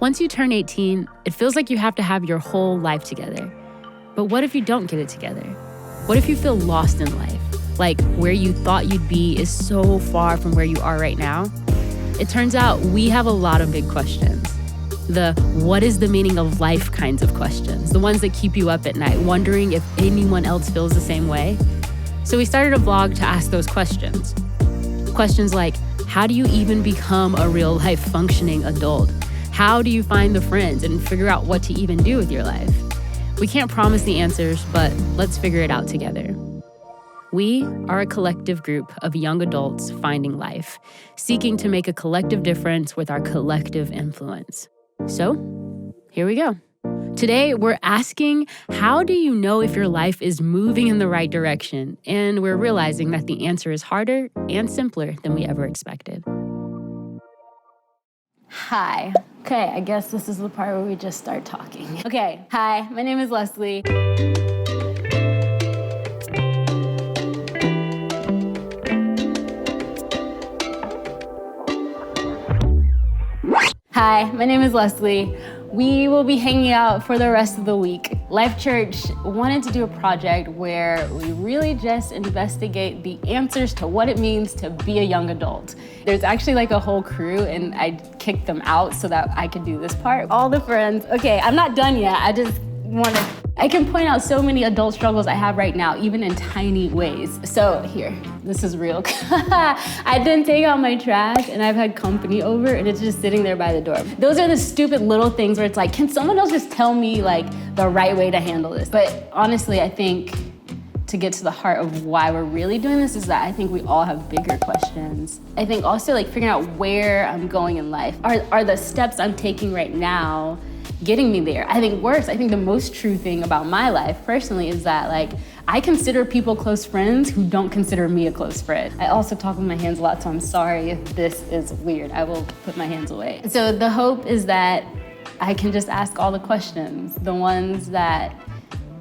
Once you turn 18, it feels like you have to have your whole life together. But what if you don't get it together? What if you feel lost in life? Like where you thought you'd be is so far from where you are right now? It turns out we have a lot of big questions. The what is the meaning of life kinds of questions, the ones that keep you up at night, wondering if anyone else feels the same way. So we started a vlog to ask those questions. Questions like, how do you even become a real life functioning adult? How do you find the friends and figure out what to even do with your life? We can't promise the answers, but let's figure it out together. We are a collective group of young adults finding life, seeking to make a collective difference with our collective influence. So, here we go. Today, we're asking, how do you know if your life is moving in the right direction? And we're realizing that the answer is harder and simpler than we ever expected. Hi. Okay, I guess this is the part where we just start talking. Okay, hi, my name is Leslie. Hi, my name is Leslie. We will be hanging out for the rest of the week. Life.Church wanted to do a project where we really just investigate the answers to what it means to be a young adult. There's actually like a whole crew, and I kicked them out so that I could do this part. All the friends. Okay, I'm not done yet. I can point out so many adult struggles I have right now, even in tiny ways. So here, this is real. I didn't take out my trash and I've had company over and it's just sitting there by the door. Those are the stupid little things where it's like, can someone else just tell me like the right way to handle this? But honestly, I think to get to the heart of why we're really doing this is that I think we all have bigger questions. I think also like figuring out where I'm going in life. Are the steps I'm taking right now getting me there? I think the most true thing about my life personally is that like I consider people close friends who don't consider me a close friend. I also talk with my hands a lot, so I'm sorry if this is weird. I will put my hands away. So the hope is that I can just ask all the questions, the ones that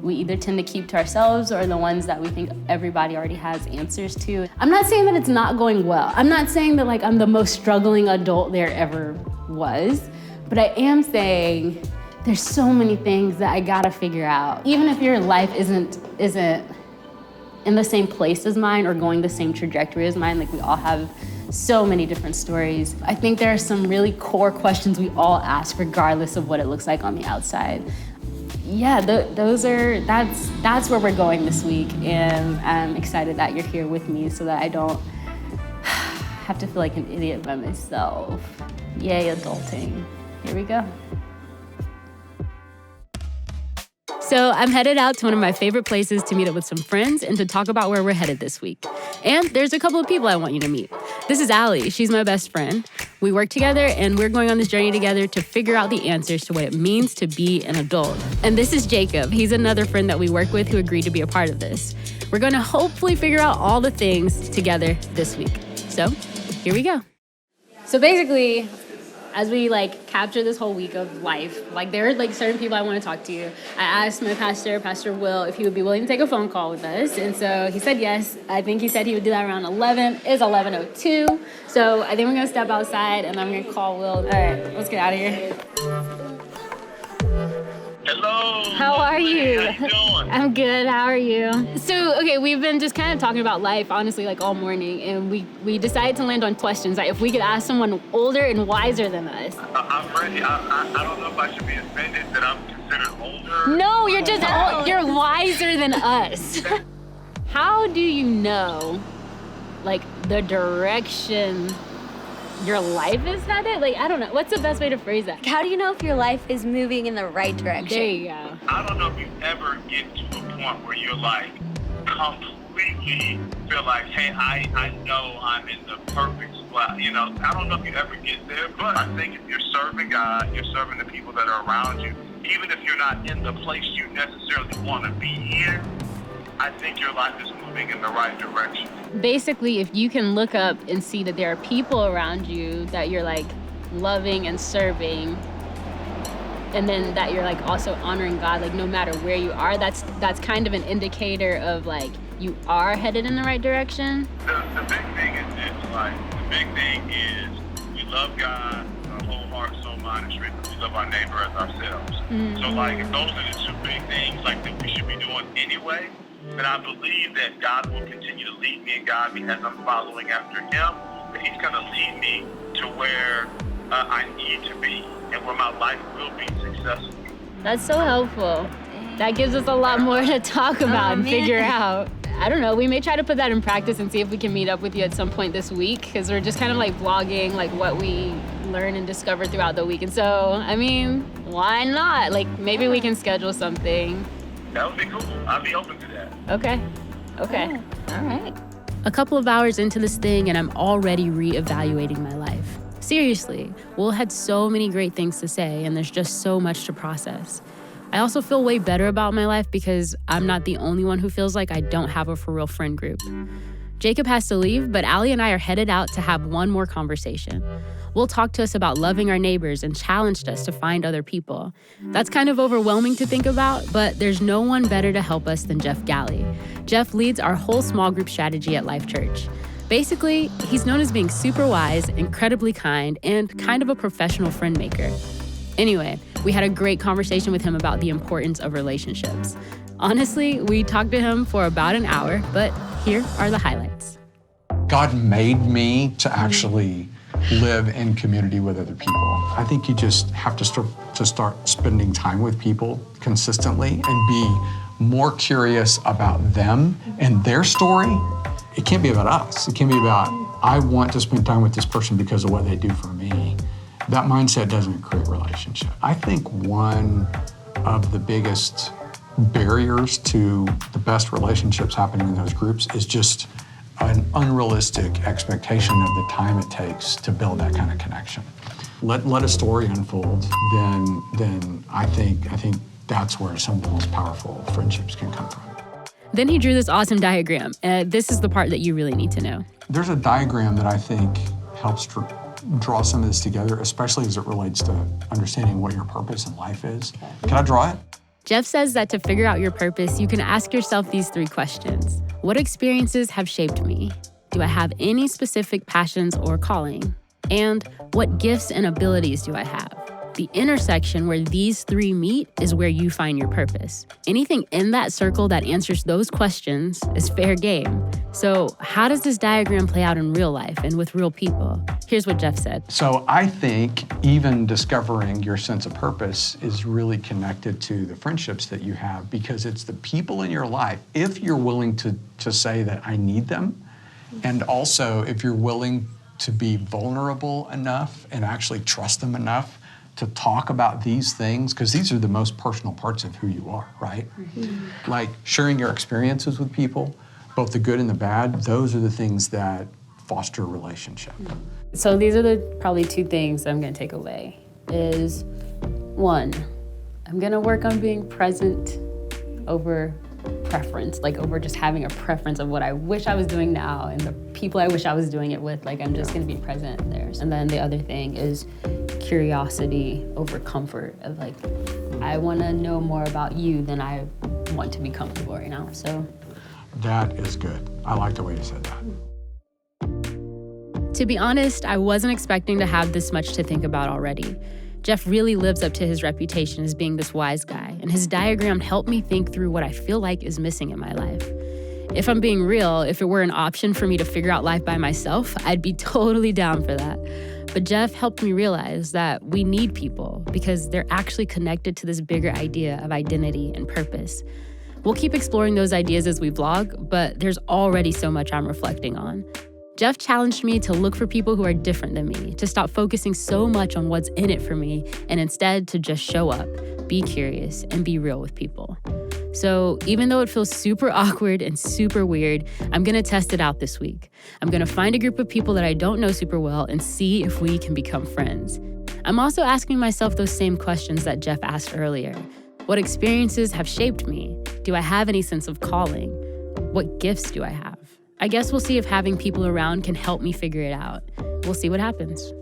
we either tend to keep to ourselves or the ones that we think everybody already has answers to. I'm not saying that it's not going well. I'm not saying that like I'm the most struggling adult there ever was. But I am saying there's so many things that I gotta figure out. Even if your life isn't in the same place as mine or going the same trajectory as mine, like we all have so many different stories. I think there are some really core questions we all ask regardless of what it looks like on the outside. Yeah, that's where we're going this week, and I'm excited that you're here with me so that I don't have to feel like an idiot by myself. Yay, adulting. Here we go. So I'm headed out to one of my favorite places to meet up with some friends and to talk about where we're headed this week. And there's a couple of people I want you to meet. This is Allie. She's my best friend. We work together and we're going on this journey together to figure out the answers to what it means to be an adult. And this is Jacob. He's another friend that we work with who agreed to be a part of this. We're going to hopefully figure out all the things together this week. So here we go. So basically, as we like capture this whole week of life, like there are like certain people I want to talk to. I asked my pastor, Pastor Will, if he would be willing to take a phone call with us. And so he said yes. I think he said he would do that around 11. It's 11:02. So I think we're going to step outside and I'm going to call Will. All right, let's get out of here. Hello. How are you? How you doing? I'm good. How are you? So, okay, we've been just kind of talking about life, honestly, like all morning, and we decided to land on questions. Like if we could ask someone older and wiser than us. I'm ready. I don't know if I should be offended that I'm considered older. No, you're just you're wiser than us. How do you know, like, the direction your life is headed? Like, I don't know. What's the best way to phrase that? How do you know if your life is moving in the right direction? There you go. I don't know if you ever get to a point where you're like completely feel like, hey, I know I'm in the perfect spot. You know, I don't know if you ever get there, but I think if you're serving God, you're serving the people that are around you, even if you're not in the place you necessarily want to be in, I think your life is moving in the right direction. Basically, if you can look up and see that there are people around you that you're like loving and serving, and then that you're like also honoring God, like no matter where you are, that's kind of an indicator of like you are headed in the right direction. The big thing is this, like the big thing is we love God, our whole heart, soul, mind, honest truth. We love our neighbor as ourselves. So like, if those are the two big things like that we should be doing anyway, then I believe that God will continue to lead me and guide me as I'm following after him. That he's going to lead me to where I need to be and where my life will be successful. That's so helpful. That gives us a lot more to talk about and figure out. I don't know, we may try to put that in practice and see if we can meet up with you at some point this week, because we're just kind of like vlogging like what we learn and discover throughout the week. And so, I mean, why not? Like, maybe we can schedule something. That would be cool. I'd be open to that. Okay. All right. A couple of hours into this thing and I'm already reevaluating my life. Seriously, Will had so many great things to say and there's just so much to process. I also feel way better about my life because I'm not the only one who feels like I don't have a for real friend group. Jacob has to leave, but Allie and I are headed out to have one more conversation. Will talked to us about loving our neighbors and challenged us to find other people. That's kind of overwhelming to think about, but there's no one better to help us than Jeff Galley. Jeff leads our whole small group strategy at Life.Church. Basically, he's known as being super wise, incredibly kind, and kind of a professional friend maker. Anyway, we had a great conversation with him about the importance of relationships. Honestly, we talked to him for about an hour, but here are the highlights. God made me to actually live in community with other people. I think you just have to start spending time with people consistently and be more curious about them and their story. It can't be about us. It can't be about, I want to spend time with this person because of what they do for me. That mindset doesn't create relationship. I think one of the biggest barriers to the best relationships happening in those groups is just an unrealistic expectation of the time it takes to build that kind of connection. Let a story unfold, then I think that's where some of the most powerful friendships can come from. Then he drew this awesome diagram. This is the part that you really need to know. There's a diagram that I think helps draw some of this together, especially as it relates to understanding what your purpose in life is. Can I draw it? Jeff says that to figure out your purpose, you can ask yourself these 3 questions. What experiences have shaped me? Do I have any specific passions or calling? And what gifts and abilities do I have? The intersection where these 3 meet is where you find your purpose. Anything in that circle that answers those questions is fair game. So how does this diagram play out in real life and with real people? Here's what Jeff said. So I think even discovering your sense of purpose is really connected to the friendships that you have, because it's the people in your life, if you're willing to say that I need them, and also if you're willing to be vulnerable enough and actually trust them enough to talk about these things, because these are the most personal parts of who you are, right? Mm-hmm. Like sharing your experiences with people, both the good and the bad, those are the things that foster a relationship. So these are the probably 2 things I'm gonna take away. Is 1, I'm gonna work on being present over preference, like over just having a preference of what I wish I was doing now and the people I wish I was doing it with. Like, I'm just gonna be present there. And then the other thing is curiosity over comfort, of like, I wanna know more about you than I want to be comfortable right now, so. That is good. I like the way you said that. To be honest, I wasn't expecting to have this much to think about already. Jeff really lives up to his reputation as being this wise guy, and his diagram helped me think through what I feel like is missing in my life. If I'm being real, if it were an option for me to figure out life by myself, I'd be totally down for that. But Jeff helped me realize that we need people because they're actually connected to this bigger idea of identity and purpose. We'll keep exploring those ideas as we vlog, but there's already so much I'm reflecting on. Jeff challenged me to look for people who are different than me, to stop focusing so much on what's in it for me, and instead to just show up, be curious, and be real with people. So even though it feels super awkward and super weird, I'm gonna test it out this week. I'm gonna find a group of people that I don't know super well and see if we can become friends. I'm also asking myself those same questions that Jeff asked earlier. What experiences have shaped me? Do I have any sense of calling? What gifts do I have? I guess we'll see if having people around can help me figure it out. We'll see what happens.